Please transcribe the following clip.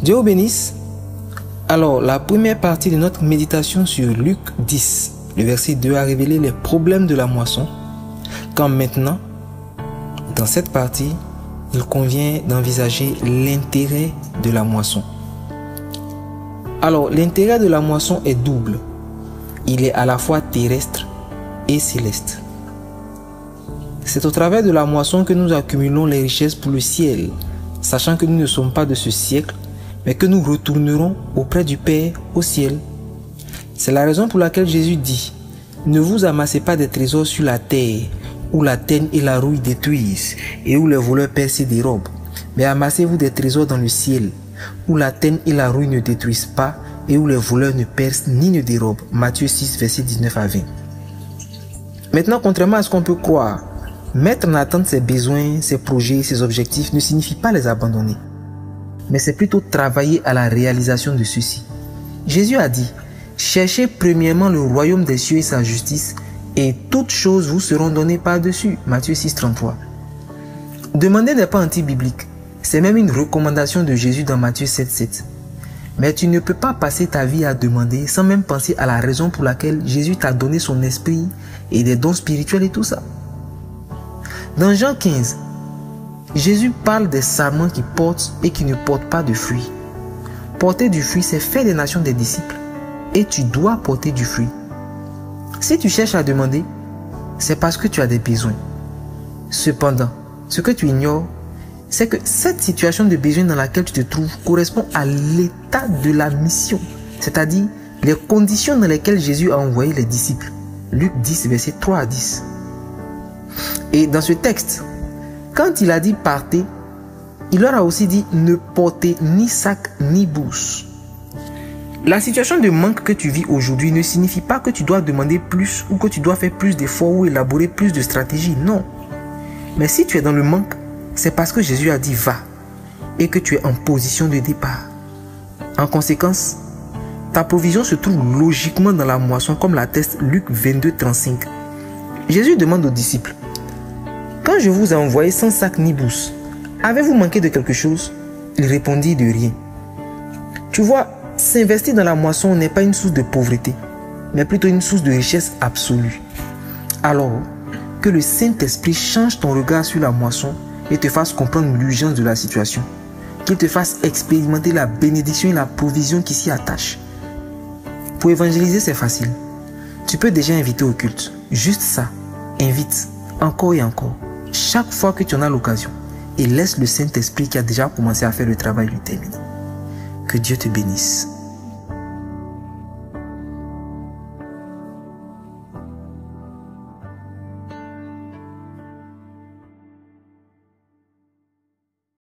Dieu vous bénisse. Alors, la première partie de notre méditation sur Luc 10, le verset 2 a révélé les problèmes de la moisson. Quand maintenant, dans cette partie, il convient d'envisager l'intérêt de la moisson. Alors, l'intérêt de la moisson est double. Il est à la fois terrestre et céleste. C'est au travers de la moisson que nous accumulons les richesses pour le ciel, sachant que nous ne sommes pas de ce siècle, mais que nous retournerons auprès du Père au ciel. C'est la raison pour laquelle Jésus dit: ne vous amassez pas des trésors sur la terre, où la teigne et la rouille détruisent, et où les voleurs percent et dérobent, mais amassez-vous des trésors dans le ciel, où la teigne et la rouille ne détruisent pas, et où les voleurs ne percent ni ne dérobent. Matthieu 6, versets 19 à 20. Maintenant, contrairement à ce qu'on peut croire, mettre en attente ses besoins, ses projets, ses objectifs ne signifie pas les abandonner, mais c'est plutôt travailler à la réalisation de ceux-ci. Jésus a dit: cherchez premièrement le royaume des cieux et sa justice, et toutes choses vous seront données par-dessus. Matthieu 6, 33. Demander n'est pas anti-biblique, c'est même une recommandation de Jésus dans Matthieu 7, 7. Mais tu ne peux pas passer ta vie à demander sans même penser à la raison pour laquelle Jésus t'a donné son esprit et des dons spirituels et tout ça. Dans Jean 15, Jésus parle des sarments qui portent et qui ne portent pas de fruits. Porter du fruit, c'est faire des nations des disciples. Et tu dois porter du fruit. Si tu cherches à demander, c'est parce que tu as des besoins. Cependant, ce que tu ignores, c'est que cette situation de besoin dans laquelle tu te trouves correspond à l'état de la mission, c'est-à-dire les conditions dans lesquelles Jésus a envoyé les disciples. Luc 10, versets 3 à 10. Et dans ce texte, quand il a dit partez, il leur a aussi dit ne portez ni sac ni bourse. La situation de manque que tu vis aujourd'hui ne signifie pas que tu dois demander plus ou que tu dois faire plus d'efforts ou élaborer plus de stratégies, non. Mais si tu es dans le manque, c'est parce que Jésus a dit va et que tu es en position de départ. En conséquence, ta provision se trouve logiquement dans la moisson comme l'atteste Luc 22, 35. Jésus demande aux disciples: quand je vous ai envoyé sans sac ni bourse, avez-vous manqué de quelque chose? Il répondit: de rien. Tu vois, s'investir dans la moisson n'est pas une source de pauvreté, mais plutôt une source de richesse absolue. Alors, que le Saint-Esprit change ton regard sur la moisson et te fasse comprendre l'urgence de la situation. Qu'il te fasse expérimenter la bénédiction et la provision qui s'y attachent. Pour évangéliser, c'est facile. Tu peux déjà inviter au culte. Juste ça. Invite. Encore et encore. Chaque fois que tu en as l'occasion. Et laisse le Saint-Esprit qui a déjà commencé à faire le travail lui terminer. Que Dieu te bénisse.